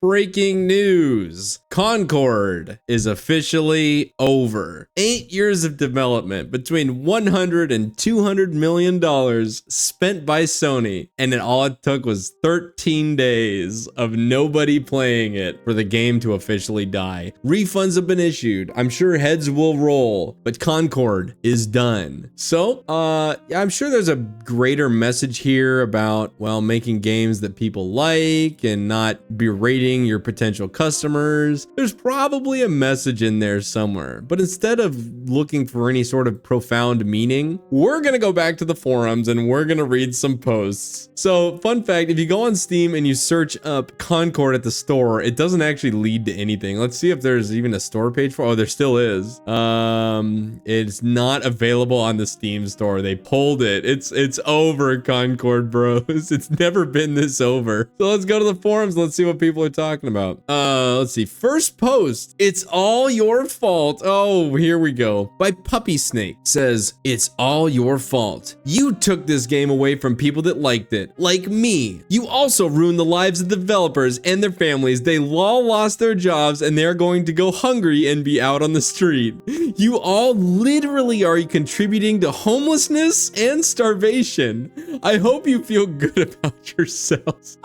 Breaking news. Concord is officially over. 8 years of development, between $100 and $200 million spent by Sony, and all it took was 13 days of nobody playing it for the game to officially die. Refunds have been issued. I'm sure heads will roll, but Concord is done. So, I'm sure there's a greater message here about, well, making games that people like and not berating your potential customers. There's probably a message in there somewhere, but instead of looking for any sort of profound meaning, we're gonna go back to the forums and we're gonna read some posts. So, fun fact, if you go on Steam and you search up Concord at the store, it doesn't actually lead to anything. Let's see if there's even a store page for, oh, there still is. It's not available on the Steam store. They pulled it. It's over, Concord bros. It's never been this over. So let's go to the forums. Let's see what people are talking about. Let's see. First post. It's all your fault. Oh, here we go. By Puppy Snake. Says, it's all your fault. You took this game away from people that liked it. Like me. You also ruined the lives of developers and their families. They all lost their jobs and they're going to go hungry and be out on the street. You all literally are contributing to homelessness and starvation. I hope you feel good about yourselves.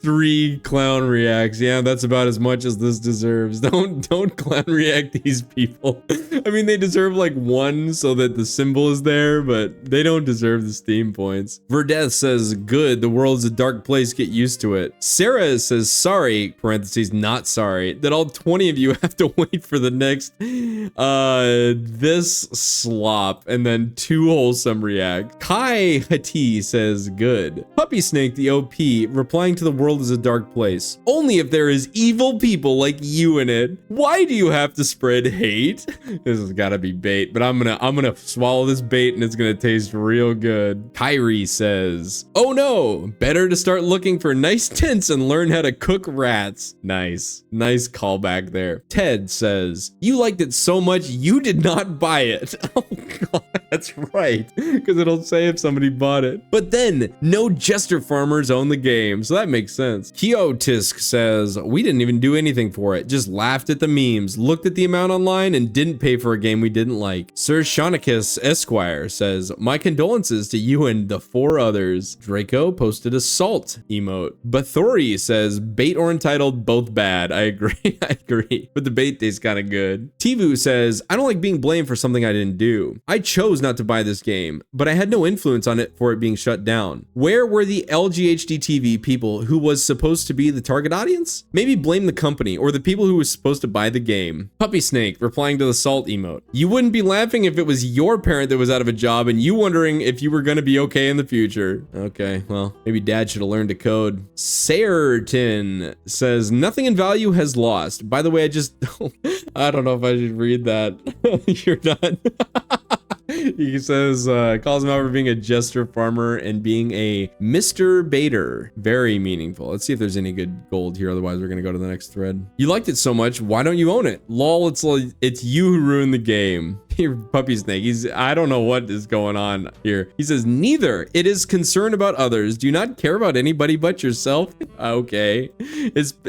3 clown reacts. Yeah, that's about as much as this deserves. Don't clown react these people. I mean, they deserve like 1 so that the symbol is there, but they don't deserve the Steam points. Verdeth says, good, the world's a dark place, get used to it. Sarah says, sorry, parentheses, not sorry, that all 20 of you have to wait for the next, this slop, and then 2 wholesome react. Kai Hati says, good. Puppy Snake, the OP, replying to the world is a dark place. Only if there is evil people like you in it. Why do you have to spread hate? This has got to be bait, but I'm gonna swallow this bait and it's gonna taste real good. Kyrie says, oh no, better to start looking for nice tents and learn how to cook rats. Nice callback there. Ted says, you liked it so much you did not buy it. Oh god, that's right, because it'll say if somebody bought it. But then no jester farmers own the game, so that makes sense. Kiotisk says, we didn't even do anything for it, just laughed at the memes, looked at the amount online, and didn't pay for a game we didn't like. Sir Shonicus Esquire says, my condolences to you and the 4 others. Draco posted a salt emote. Bathori says, bait or entitled, both bad. I agree, I agree. But the bait tastes kind of good. Tivu says, I don't like being blamed for something I didn't do. I chose not to buy this game, but I had no influence on it for it being shut down. Where were the LGHD TV people who was supposed to be the target audience? Maybe blame the company or the people who was supposed to buy the game. Puppy Snake replying to the salt emote. You wouldn't be laughing if it was your parent that was out of a job and you wondering if you were going to be okay in the future. Okay, well, maybe dad should have learned to code. Sayrton says, nothing in value has lost. By the way, I don't know if I should read that. You're done. He says, calls him out for being a jester farmer and being a Mr. Baiter. Very meaningful. Let's see if there's any good gold here. Otherwise, we're going to go to the next thread. You liked it so much. Why don't you own it? Lol, it's you who ruined the game. Here, Puppy Snake. I don't know what is going on here. He says, neither. It is concern about others. Do you not care about anybody but yourself? Okay.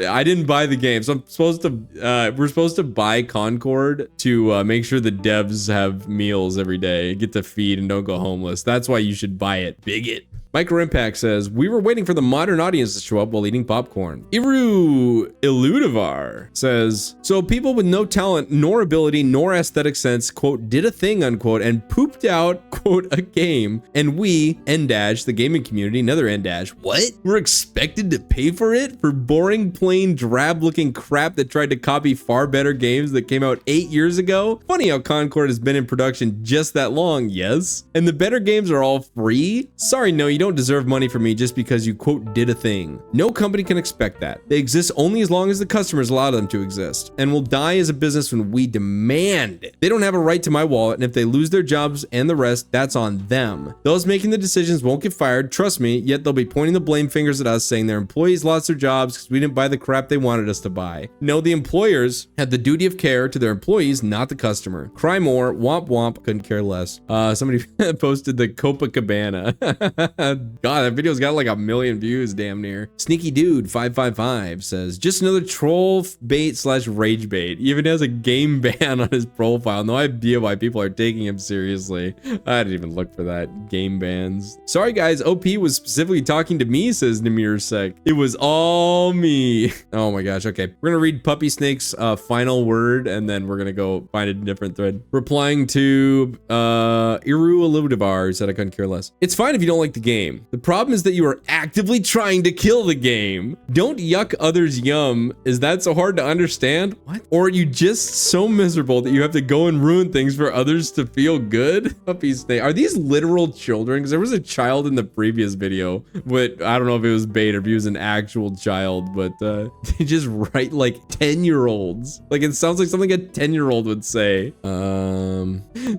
I didn't buy the game. So we're supposed to buy Concord to make sure the devs have meals every day, get to feed and don't go homeless. That's why you should buy it. Bigot. Micro Impact says, we were waiting for the modern audience to show up while eating popcorn. Iru Illudivar says, so people with no talent, nor ability, nor aesthetic sense, quote, did a thing, unquote, and pooped out, quote, a game. And we, N-Dash, the gaming community, another N-Dash, what? We're expected to pay for it? For boring, plain, drab-looking crap that tried to copy far better games that came out 8 years ago? Funny how Concord has been in production just that long, yes? And the better games are all free? Sorry, no, you don't deserve money from me just because you, quote, did a thing. No company can expect that. They exist only as long as the customers allow them to exist, and will die as a business when we demand it. They don't have a right to my wallet, and if they lose their jobs and the rest, that's on them. Those making the decisions won't get fired, trust me, yet they'll be pointing the blame fingers at us, saying their employees lost their jobs because we didn't buy the crap they wanted us to buy. No, the employers had the duty of care to their employees, not the customer. Cry more, womp womp, couldn't care less. Somebody posted the Copacabana. God, that video's got like 1 million views, damn near. Sneaky Dude 555 says, just another troll bait slash rage bait. He even has a game ban on his profile. No idea why people are taking him seriously. I didn't even look for that. Game bans. Sorry guys, OP was specifically talking to me, says Namir Sek. It was all me. Oh my gosh, okay. We're gonna read Puppy Snake's final word, and then we're gonna go find a different thread. Replying to Iru Aludivar, who said I couldn't care less. It's fine if you don't like the game. The problem is that you are actively trying to kill the game. Don't yuck others' yum. Is that so hard to understand? What? Or are you just so miserable that you have to go and ruin things for others to feel good? Puppy Snake. Are these literal children? Because there was a child in the previous video, but I don't know if it was bait or if he was an actual child, but they just write like 10-year-olds. Like it sounds like something a 10-year-old would say.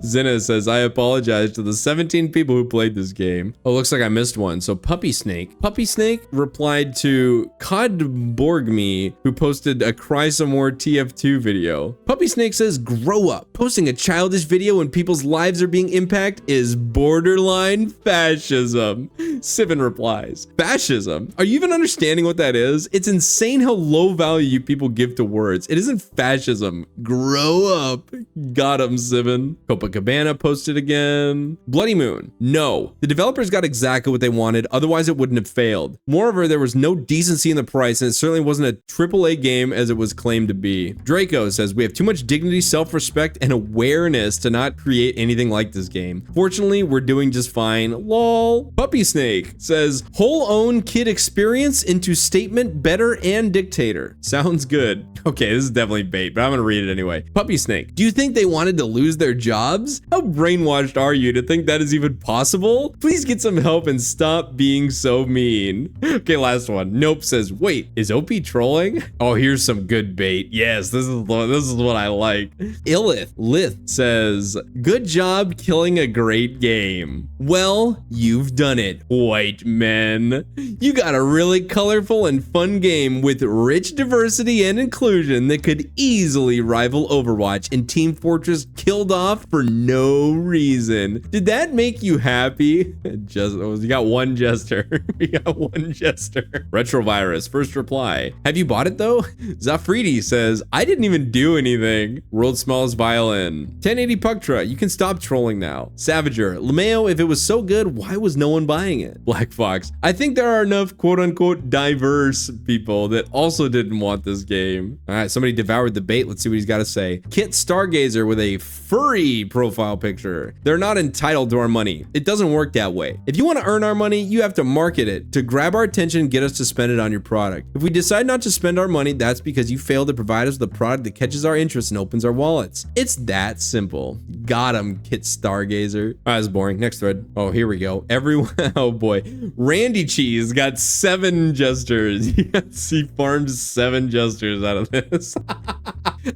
Zena says, I apologize to the 17 people who played this game. Oh, looks like I missed one. So Puppy Snake. Puppy Snake replied to Codborgme, who posted a Cry Some More TF2 video. Puppy Snake says, grow up. Posting a childish video when people's lives are being impacted is borderline fascism. Sivin replies, fascism? Are you even understanding what that is? It's insane how low value you people give to words. It isn't fascism. Grow up. Got him, Sivin. Copacabana posted again. Bloody Moon. No, the developers got exactly what they wanted, otherwise it wouldn't have failed. Moreover, there was no decency in the price, and it certainly wasn't a AAA game as it was claimed to be. Draco says, we have too much dignity, self-respect, and awareness to not create anything like this game. Fortunately, we're doing just fine. Lol. Puppy Snake says, whole own kid experience into statement better and dictator. Sounds good. Okay, this is definitely bait, but I'm gonna read it anyway. Puppy Snake, do you think they wanted to lose their jobs? How brainwashed are you to think that is even possible? Please get some help and stop being so mean. Okay, last one. Nope says, wait, is OP trolling? Oh, here's some good bait. Yes, this is what I like. Lith says, good job killing a great game. Well, you've done it, white men. You got a really colorful and fun game with rich diversity and inclusion that could easily rival Overwatch, and Team Fortress killed off for no reason. Did that make you happy? You got one jester. We got one jester. Retrovirus, first reply. Have you bought it though? Zafridi says, I didn't even do anything. World's smallest violin. 1080 Puctra, you can stop trolling now. Savager, LeMayo, if it was so good, why was no one buying it? Black Fox, I think there are enough quote unquote diverse people that also didn't want this game. All right, somebody devoured the bait. Let's see what he's got to say. Kit Stargazer with a furry profile picture. They're not entitled to our money. It doesn't work that way. If you want to earn our money, you have to market it to grab our attention and get us to spend it on your product. If we decide not to spend our money, that's because you failed to provide us with a product that catches our interest and opens our wallets. It's that simple. Got him, Kit Stargazer. Oh, that's boring. Next thread. Oh, here we go. Everyone, oh boy. Randy Cheese got 7 jesters. Yes, he farmed 7 jesters out of this.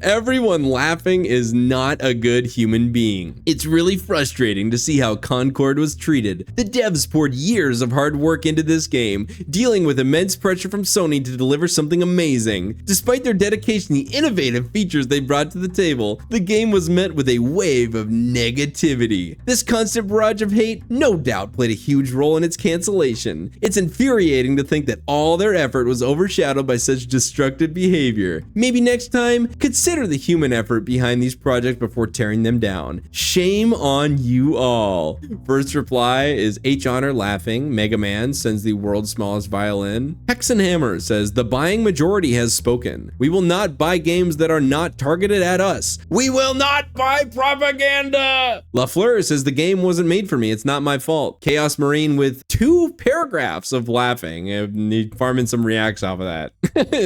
Everyone laughing is not a good human being. It's really frustrating to see how Concord was treated. The devs poured years of hard work into this game, dealing with immense pressure from Sony to deliver something amazing. Despite their dedication to the innovative features they brought to the table, the game was met with a wave of negativity. This constant barrage of hate no doubt played a huge role in its cancellation. It's infuriating to think that all their effort was overshadowed by such destructive behavior. Maybe next time, consider the human effort behind these projects before tearing them down. Shame on you all. First reply is H Honor laughing. Mega Man sends the world's smallest violin. Hexenhammer says the buying majority has spoken. We will not buy games that are not targeted at us. We will not buy propaganda. LaFleur says the game wasn't made for me. It's not my fault. Chaos Marine with 2 paragraphs of laughing. Need farming some reacts off of that.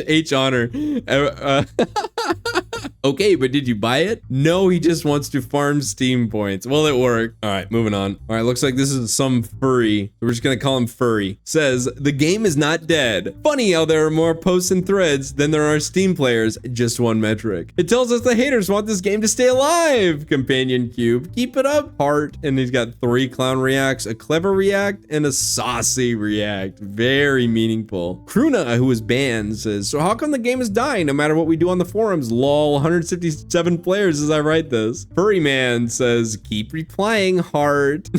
H Honor. Okay, but did you buy it? No, he just wants to farm Steam points. Well, it worked. All right, moving on. All right, looks like this is some furry. We're just gonna call him Furry. Says, the game is not dead. Funny how there are more posts and threads than there are Steam players, just one metric. It tells us the haters want this game to stay alive. Companion Cube, keep it up, heart. And he's got 3 clown reacts, a clever react, and a saucy react. Very meaningful. Kruna, who was banned, says, so how come the game is dying no matter what we do on the forums? Lol, 157 players as I write this. Furry Man says, keep replying, heart.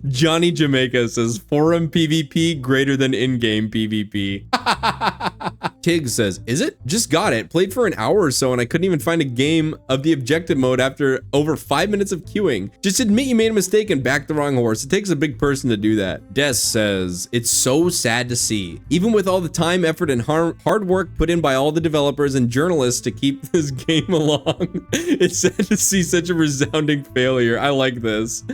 Johnny Jamaica says, forum PvP greater than in-game PvP. Tig says, is it? Just got it. Played for an hour or so and I couldn't even find a game of the objective mode after over 5 minutes of queuing. Just admit you made a mistake and back the wrong horse. It takes a big person to do that. Des says, it's so sad to see. Even with all the time, effort, and hard work put in by all the developers and journalists to keep this game along, it's sad to see such a resounding failure. I like this.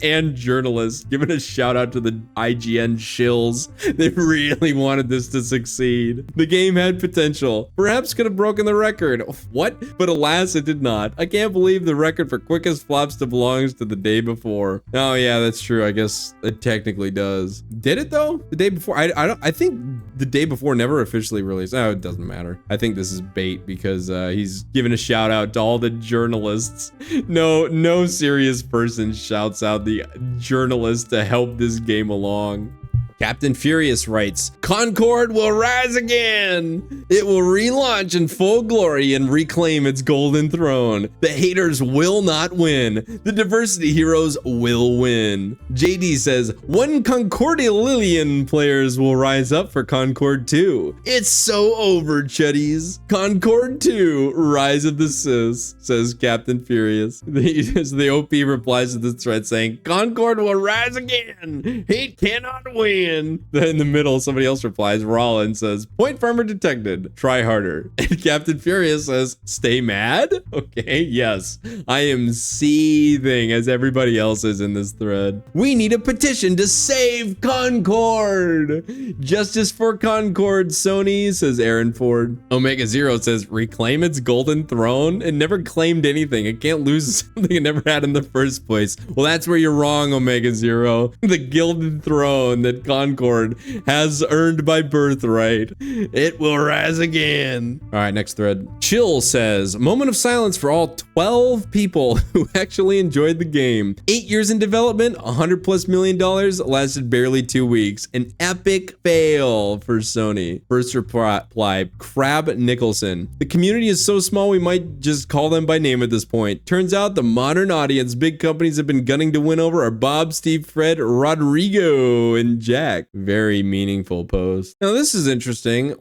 And journalists, giving a shout out to the IGN shills. They really wanted this to succeed. The game had potential. Perhaps could have broken the record. What? But alas, it did not. I can't believe the record for quickest flops belongs to the day before. Oh yeah, that's true. I guess it technically does. Did it though? The day before? I think the day before never officially released. Oh, it doesn't matter. I think this is bait because he's giving a shout out to all the journalists. No serious person shouts out the journalists to help this game along. Captain Furious writes, Concord will rise again. It will relaunch in full glory and reclaim its golden throne. The haters will not win. The diversity heroes will win. JD says, one Concordillion players will rise up for Concord 2. It's so over, chuddies. Concord 2, Rise of the Sis, says Captain Furious. The OP replies to the thread saying, Concord will rise again. Hate cannot win. In the middle, somebody else replies. Rollins says, point farmer detected. Try harder. And Captain Furious says, stay mad? Okay, yes. I am seething as everybody else is in this thread. We need a petition to save Concord. Justice for Concord, Sony, says Aaron Ford. Omega Zero says, reclaim its golden throne. It never claimed anything. It can't lose something it never had in the first place. Well, that's where you're wrong, Omega Zero. The gilded throne that Concord has earned by birthright. It will rise again. All right, next thread. Chill says, moment of silence for all 12 people who actually enjoyed the game. 8 years in development, $100+ million, lasted barely 2 weeks. An epic fail for Sony. First reply, Crab Nicholson. The community is so small we might just call them by name at this point. Turns out the modern audience big companies have been gunning to win over are Bob, Steve, Fred, Rodrigo, and Jack. Very meaningful post. Now this is interesting.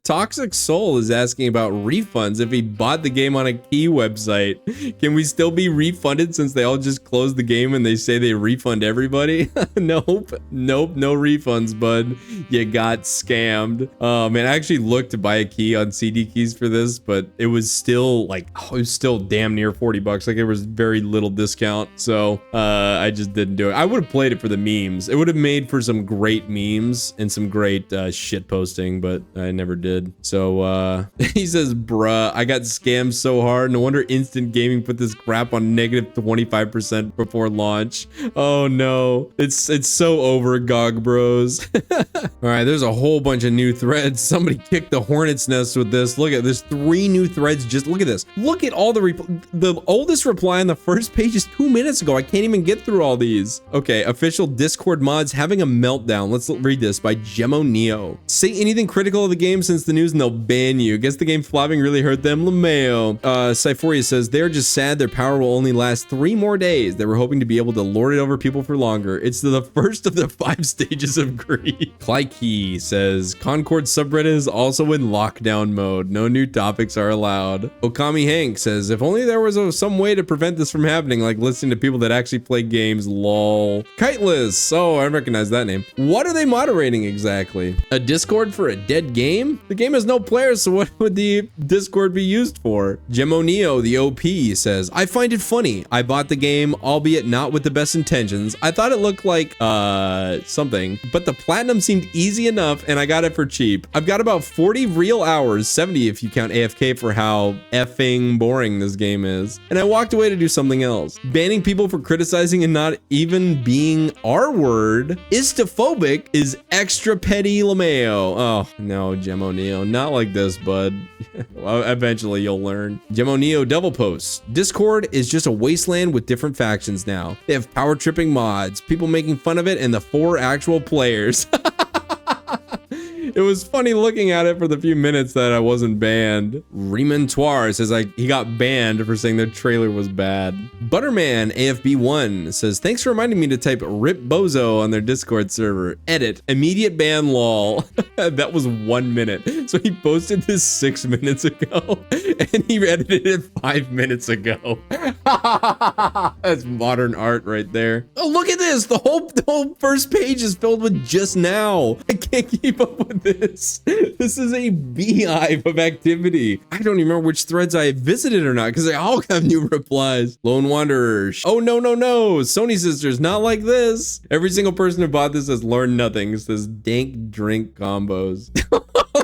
Toxic Soul is asking about refunds if he bought the game on a key website. Can we still be refunded since they all just closed the game and they say they refund everybody? Nope, no refunds, bud. You got scammed. Man, I actually looked to buy a key on CD Keys for this, but it was still like, it was still damn near 40 bucks. Like it was very little discount. So I just didn't do it. I would have played it for the memes. It would have made for some great memes and some great shit posting, but I never did. So he says, bruh, I got scammed so hard. No wonder Instant Gaming put this crap on negative 25% before launch. Oh no, it's so over, GOG bros. All right, there's a whole bunch of new threads. Somebody kicked the hornet's nest with this. Look at this, 3 new threads. Just look at this. Look at all the oldest reply on the first page is 2 minutes ago. I can't even get through all these. Okay, official Discord mods having a meltdown. Let's read this by Gemo Neo. Say anything critical of the game since the news and they'll ban you. Guess the game flopping really hurt them. LeMayo. Cyphoria says they're just sad their power will only last 3 more days. They were hoping to be able to lord it over people for longer. It's the first of the 5 stages of greed. Clykey says Concord subreddit is also in lockdown mode. No new topics are allowed. Okami Hank says if only there was some way to prevent this from happening, like listening to people that actually play games. Lol. Kiteless. Oh, I recognize that name. What are they moderating exactly? A Discord for a dead game? The game has no players, so what would the Discord be used for? Gemo Neo, the OP, says, I find it funny. I bought the game, albeit not with the best intentions. I thought it looked like, something, but the platinum seemed easy enough and I got it for cheap. I've got about 40 real hours, 70 if you count AFK for how effing boring this game is. And I walked away to do something else. Banning people for criticizing and not even being R-word istophobic is extra petty, LeMayo. Oh no, Gemo Neo, not like this, bud. Well, eventually you'll learn. Gemo Neo double posts. Discord is just a wasteland with different factions now. They have power tripping mods, people making fun of it, and the 4 actual players. It was funny looking at it for the few minutes that I wasn't banned. Remontoire says he got banned for saying their trailer was bad. Butterman AFB1 says, thanks for reminding me to type RIP Bozo on their Discord server. Edit, immediate ban lol. That was 1 minute. So he posted this 6 minutes ago and he edited it 5 minutes ago. That's modern art right there. Oh, look at this. The whole first page is filled with just now. I can't keep up with this. This is a beehive of activity. I don't even remember which threads I visited or not because they all have new replies. Lone Wanderer. Oh, no. Sony sisters, not like this. Every single person who bought this has learned nothing. It says dank drink combos.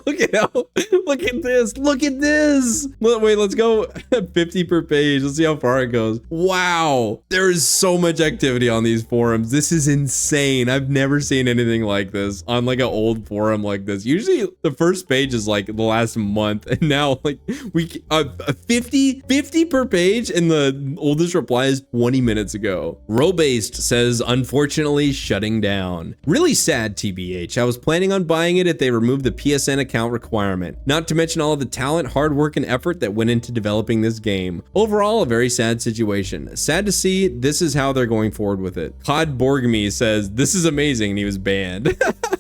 Look at this. Look at this. Wait, let's go 50 per page. Let's see how far it goes. Wow. There is so much activity on these forums. This is insane. I've never seen anything like this on like an old forum like this. Usually the first page is like the last month. And now like 50 per page and the oldest reply is 20 minutes ago. Robased says, unfortunately shutting down. Really sad TBH. I was planning on buying it if they removed the PSN account requirement. Not to mention all of the talent, hard work, and effort that went into developing this game. Overall, a very sad situation. Sad to see this is how they're going forward with it. Cod Borgme says, this is amazing, and he was banned.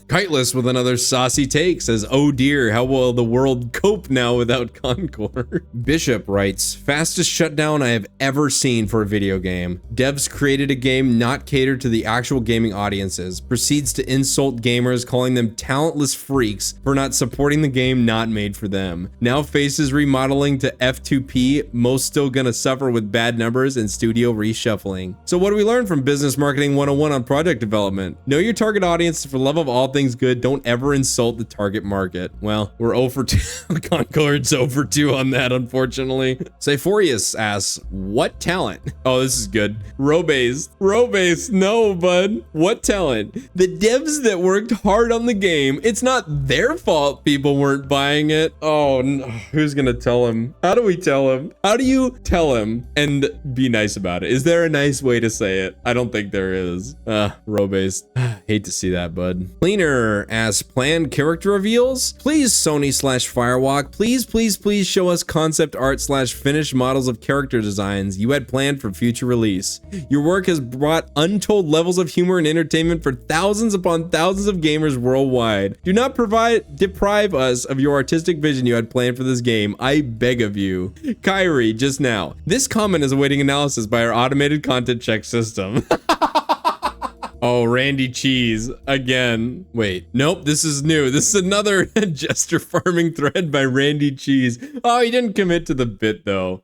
Kiteless with another saucy take says, oh dear, how will the world cope now without Concord? Bishop writes, fastest shutdown I have ever seen for a video game. Devs created a game not catered to the actual gaming audiences. Proceeds to insult gamers, calling them talentless freaks for not supporting the game not made for them. Now faces remodeling to F2P, most still gonna suffer with bad numbers and studio reshuffling. So what do we learn from Business Marketing 101 on project development? Know your target audience. For love of all things good, don't ever insult the target market. Well, we're 0 for 2. Concord's 0 for 2 on that, unfortunately. Sephorius asks, what talent? Oh, this is good. Robase, no, bud. What talent? The devs that worked hard on the game. It's not their fault people weren't buying it. Oh, no. Who's gonna tell him? How do we tell him? How do you tell him and be nice about it? Is there a nice way to say it? I don't think there is. Robase. Hate to see that, bud. Cleaner asks, planned character reveals? Please, Sony/Firewalk, please show us concept art / finished models of character designs you had planned for future release. Your work has brought untold levels of humor and entertainment for thousands upon thousands of gamers worldwide. Do not deprive us of your artistic vision you had planned for this game. I beg of you. Kyrie, just now. This comment is awaiting analysis by our automated content check system. Oh, Randy Cheese again. Wait, nope, this is new. This is another jester farming thread by Randy Cheese. Oh, he didn't commit to the bit though.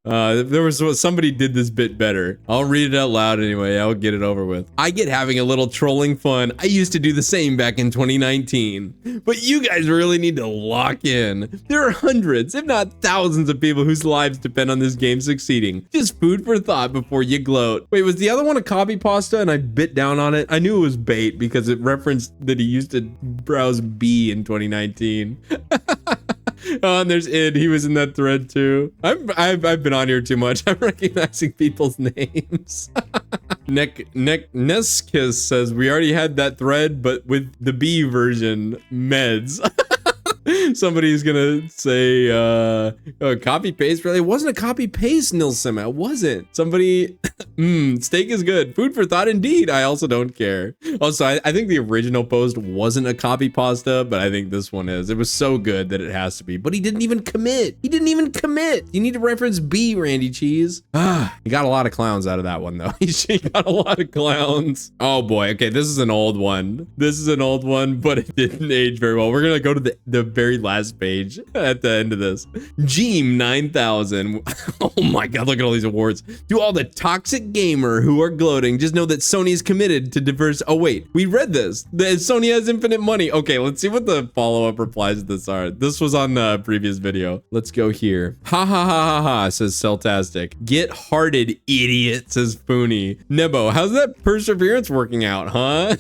Somebody did this bit better. I'll read it out loud anyway. I'll get it over with. I get having a little trolling fun. I used to do the same back in 2019. But you guys really need to lock in. There are hundreds, if not thousands of people whose lives depend on this game succeeding. Just food for thought before you gloat. Wait, was the other one a copy pasta and I bit down on it? I knew it was bait because it referenced that he used to browse B in 2019. Oh, and there's Id. He was in that thread too. I've been on here too much. I'm recognizing people's names. Neskis says we already had that thread, but with the B version, meds. Somebody's gonna say copy paste. Really, it wasn't a copy paste, Nilsima. It wasn't. Somebody steak is good. Food for thought indeed. I also don't care. Also, I think the original post wasn't a copy pasta, but I think this one is. It was so good that it has to be. But he didn't even commit. You need to reference B, Randy Cheese. He got a lot of clowns out of that one though. He got a lot of clowns. Oh boy. Okay, this is an old one. But it didn't age very well. We're gonna go to the very last page at the end of this. Jeem 9000. Oh my god, look at all these awards. To all the toxic gamer who are gloating, just know that Sony is committed to diverse. Oh wait, we read this. Sony has infinite money. Okay, let's see what the follow-up replies to this are. This was on the previous video. Let's go here. Ha ha ha ha ha, says Celtastic. Get hearted, idiot, says Foony. Nebo, how's that perseverance working out, huh?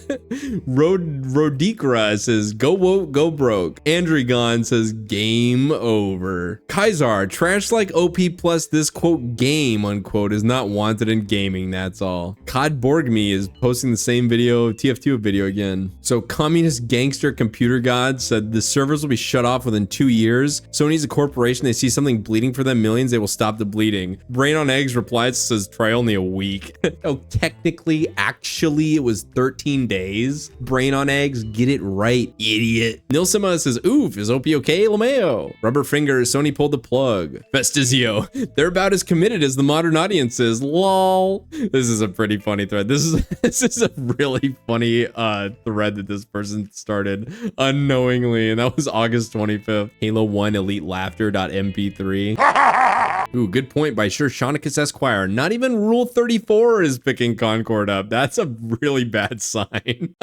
Rodikra says go woke, go broke. Andrew Porygon says game over. Kaisar, trash like OP plus this quote game unquote is not wanted in gaming, that's all. Cod Borgme is posting the same video, TF2 video again. So communist gangster computer god said the servers will be shut off within 2 years. Sony's a corporation, they see something bleeding for them millions, they will stop the bleeding. Brain on Eggs replies, says try only a week. Oh, technically, actually, it was 13 days. Brain on Eggs, get it right, idiot. Nilsima says, oof, is OP okay, LeMayo? Rubber Fingers, Sony pulled the plug. Vestizio, they're about as committed as the modern audience is, lol. This is a pretty funny thread. This is a really funny thread that this person started unknowingly, and that was August 25th. Halo 1 Elite Laughter.mp3. Ooh, good point by Sir Shaunicus Esquire. Not even Rule 34 is picking Concord up. That's a really bad sign.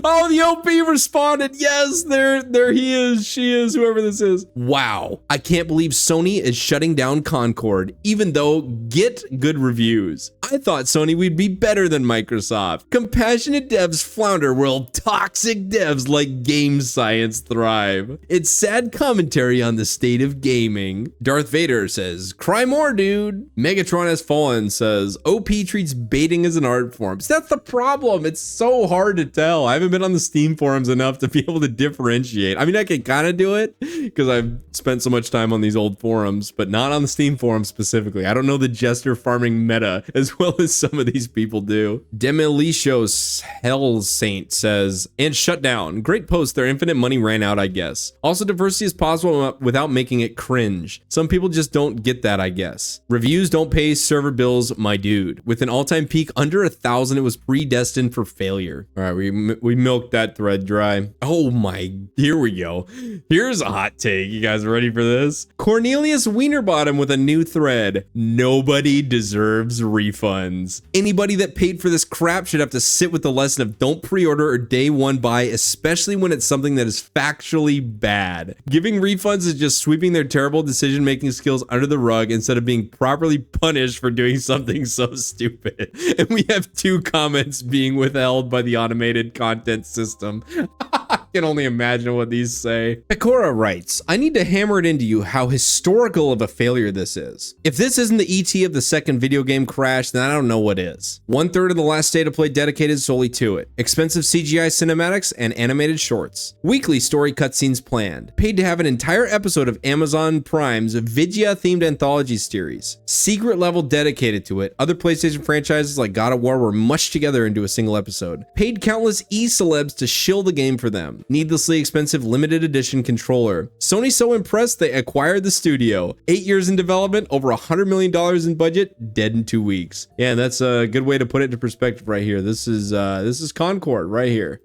Oh, the OP responded. Yes, there he is. She is, whoever this is. Wow. I can't believe Sony is shutting down Concord, even though get good reviews. I thought Sony would be better than Microsoft. Compassionate devs flounder while toxic devs like game science thrive. It's sad commentary on the state of gaming. Darth Vader says, cry more, dude. Megatron Has Fallen says, OP treats baiting as an art form. So that's the problem. It's so hard to tell. I haven't been on the Steam forums enough to be able to differentiate. I mean, I can kind of do it because I've spent so much time on these old forums, but not on the Steam forums specifically. I don't know the jester farming meta as well as some of these people do. Demilicios Hell Saint says, and shut down. Great post. Their infinite money ran out, I guess. Also, diversity is possible without making it cringe. Some people just don't get that, I guess. Reviews don't pay server bills, my dude. With an all-time peak under 1,000, it was predestined for failure. All right, we milked that thread dry. Oh my, here we go. Here's a hot take. You guys ready for this? Cornelius Wienerbottom with a new thread. Nobody deserves refunds. Anybody that paid for this crap should have to sit with the lesson of don't pre-order or day one buy, especially when it's something that is factually bad. Giving refunds is just sweeping their terrible decision-making skills under the rug instead of being properly punished for doing something so stupid. And we have 2 comments being withheld by the automated content system. I can only imagine what these say. Pecora writes, I need to hammer it into you how historical of a failure this is. If this isn't the ET of the second video game crash, then I don't know what is. 1/3 of the last state of play dedicated solely to it. Expensive CGI cinematics and animated shorts. Weekly story cutscenes planned. Paid to have an entire episode of Amazon Prime's Vidya themed anthology series. Secret level dedicated to it. Other PlayStation franchises like God of War were mushed together into a single episode. Paid countless e-celebs to shill the game for them. Needlessly expensive limited edition controller. Sony so impressed they acquired the studio. 8 years in development, over $100 million in budget, dead in 2 weeks. Yeah, that's a good way to put it into perspective right here. This is Concord right here.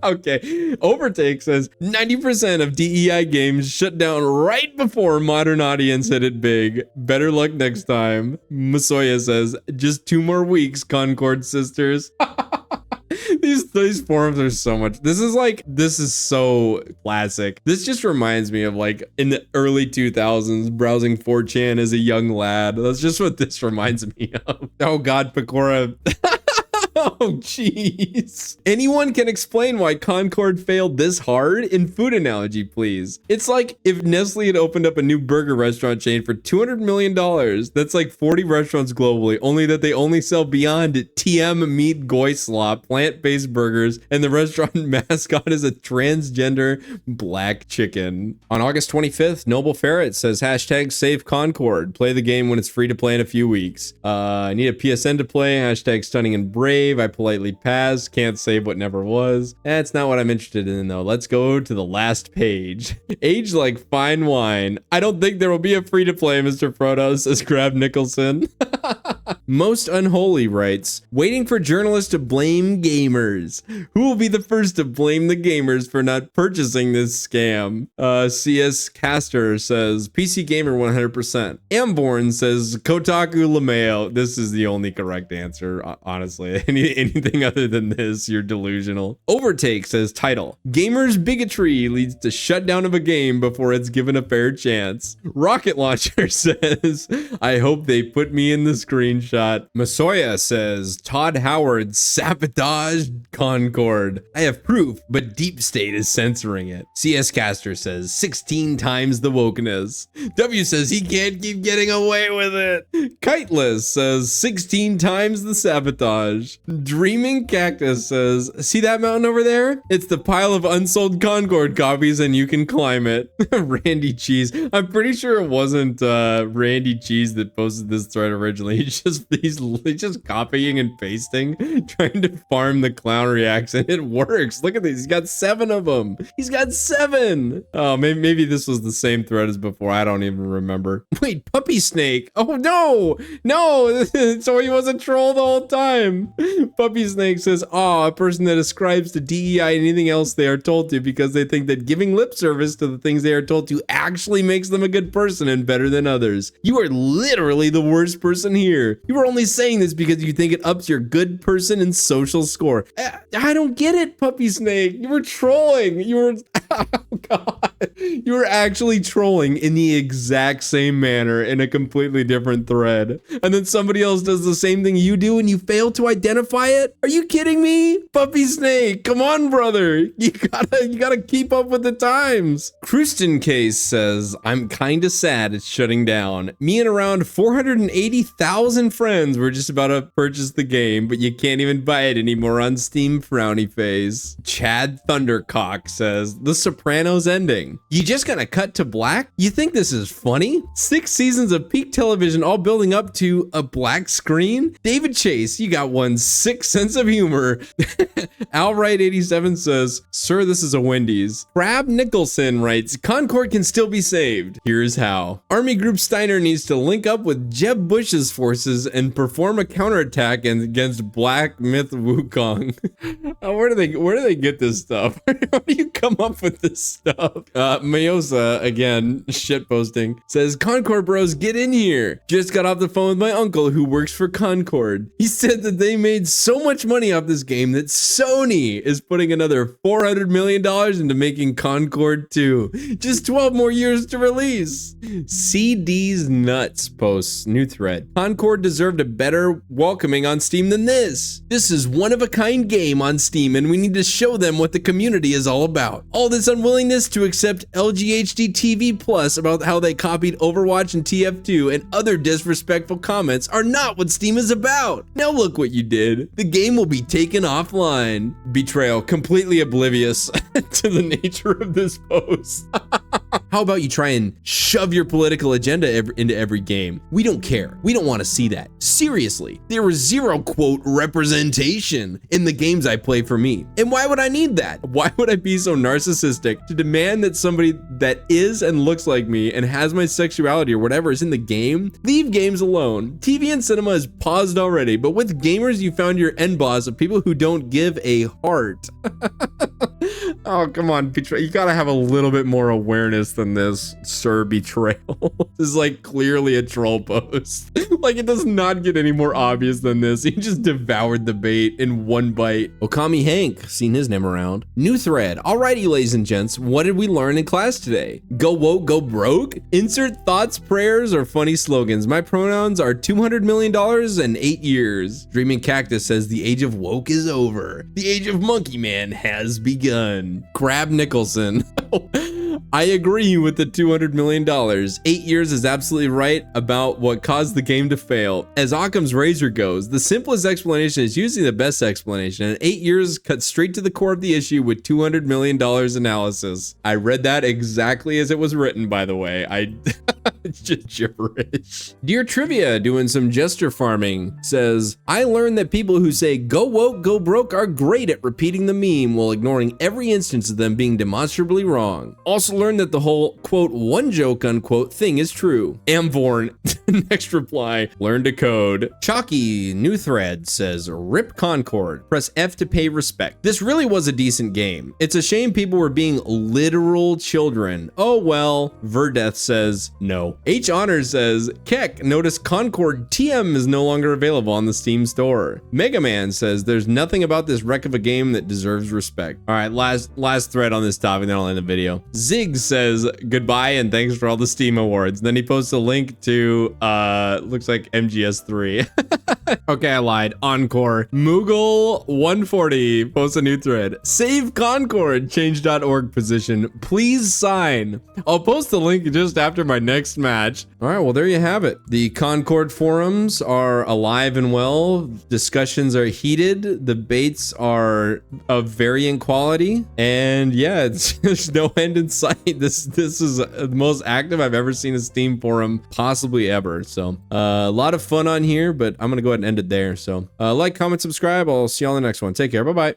Okay, Overtake says 90% of DEI games shut down right before modern audience hit it big. Better luck next time. Masoya says just 2 more weeks, Concord sisters. These forums are so much. This is so classic. This just reminds me of like in the early 2000s browsing 4chan as a young lad. That's just what this reminds me of. Oh God, Pecora. Oh, jeez. Anyone can explain why Concord failed this hard? In food analogy, please. It's like if Nestle had opened up a new burger restaurant chain for $200 million. That's like 40 restaurants globally, only that they only sell Beyond TM Meat Goy Slop, plant-based burgers, and the restaurant mascot is a transgender black chicken. On August 25th, Noble Ferret says hashtag save Concord. Play the game when it's free to play in a few weeks. I need a PSN to play. Hashtag stunning and brave. I politely passed. Can't save what never was. That's not what I'm interested in though. Let's go to the last page. Age like fine wine. I don't think there will be a free to play, Mr. Frodo, says Crab Nicholson. Most Unholy writes, waiting for journalists to blame gamers. Who will be the first to blame the gamers for not purchasing this scam? CS Caster says, PC Gamer 100%. Amborn says, Kotaku LeMayo. This is the only correct answer, honestly. Anything other than this, you're delusional. Overtake says, title, Gamers bigotry leads to shutdown of a game before it's given a fair chance. Rocket Launcher says, I hope they put me in the screenshot. Masoya says, Todd Howard sabotaged Concord. I have proof, but Deep State is censoring it. CS Caster says, 16 times the wokeness. W says he can't keep getting away with it. Kiteless says, 16 times the sabotage. Dreaming Cactus says, see that mountain over there? It's the pile of unsold Concord copies and you can climb it. Randy Cheese. I'm pretty sure it wasn't Randy Cheese that posted this thread originally. He's just copying and pasting, trying to farm the clown reaction. It works. Look at this. He's got 7 of them. He's got 7. Oh, maybe this was the same thread as before. I don't even remember. Wait, Puppy Snake. Oh, no. So he was a troll the whole time. Puppy Snake says, a person that ascribes to DEI and anything else they are told to because they think that giving lip service to the things they are told to actually makes them a good person and better than others. You are literally the worst person here. You are only saying this because you think it ups your good person and social score. I don't get it, Puppy Snake. You were trolling. Oh God. You were actually trolling in the exact same manner in a completely different thread. And then somebody else does the same thing you do and you fail to identify it? Are you kidding me? Puppy Snake, come on, brother. You gotta keep up with the times. Kristen Case says, I'm kinda sad it's shutting down. Me and around 480,000 friends were just about to purchase the game, but you can't even buy it anymore on Steam, frowny face. Chad Thundercock says, The Sopranos ending. You just gonna cut to black? You think this is funny? 6 seasons of peak television all building up to a black screen? David Chase, you got one sick sense of humor. Alright87 says, Sir, this is a Wendy's. Crab Nicholson writes, Concord can still be saved. Here's how. Army Group Steiner needs to link up with Jeb Bush's forces and perform a counterattack against Black Myth Wukong. Where do they get this stuff? How do you come up with this stuff? Mayosa, again, shitposting, says, Concord bros, get in here. Just got off the phone with my uncle who works for Concord. He said that they made so much money off this game that Sony is putting another $400 million into making Concord 2. Just 12 more years to release. CD's Nuts posts, new thread. Concord deserved a better welcoming on Steam than this. This is one-of-a-kind game on Steam and we need to show them what the community is all about. All this unwillingness to accept LGHD TV Plus about how they copied Overwatch and TF2 and other disrespectful comments are not what Steam is about. Now look what you did. The game will be taken offline. Betrayal, completely oblivious to the nature of this post. How about you try and shove your political agenda into every game? We don't care. We don't want to see that. Seriously, there was zero, quote, representation in the games I play for me. And why would I need that? Why would I be so narcissistic to demand that somebody that is and looks like me and has my sexuality or whatever is in the game? Leave games alone. TV and cinema is paused already, but with gamers, you found your end boss of people who don't give a heart. Oh, come on, Betrayal. You gotta have a little bit more awareness than this, Sir Betrayal. This is like clearly a troll post. Like it does not get any more obvious than this. He just devoured the bait in one bite. Okami Hank, seen his name around. New thread. Alrighty, ladies and gents, what did we learn in class today? Go woke, go broke? Insert thoughts, prayers, or funny slogans. My pronouns are $200 million and 8 years. Dreaming Cactus says the age of woke is over. The age of Monkey Man has begun. Crab Nicholson. I agree with the $200 million. 8 years is absolutely right about what caused the game to fail. As Occam's razor goes, the simplest explanation is usually the best explanation, and 8 years cut straight to the core of the issue with $200 million analysis. I read that exactly as it was written, by the way. It's just gibberish. Dear Trivia, doing some gesture farming, says, I learned that people who say go woke, go broke are great at repeating the meme while ignoring every instance of them being demonstrably wrong. Also learned that the whole, quote, one joke, unquote, thing is true. Amvorn, next reply, learn to code. Chalky, new thread, says, rip Concord, press F to pay respect. This really was a decent game. It's a shame people were being literal children. Oh well, Verdeth says, no. go. H Honor says, Keck, notice Concord TM is no longer available on the Steam store. Mega Man says, there's nothing about this wreck of a game that deserves respect. All right, last thread on this topic, then I'll end the video. Zig says, goodbye and thanks for all the Steam awards. Then he posts a link to, looks like MGS3. Okay, I lied. Encore. Moogle140 posts a new thread. Save Concord, change.org position. Please sign. I'll post the link just after my next match. All right, well, there you have it. The Concord forums are alive and well. Discussions are heated. Debates are of varying quality. And yeah, there's no end in sight. This is the most active I've ever seen a Steam forum possibly ever. So a lot of fun on here, but I'm going to go ahead and end it there. So like, comment, subscribe. I'll see you on the next one. Take care. Bye-bye.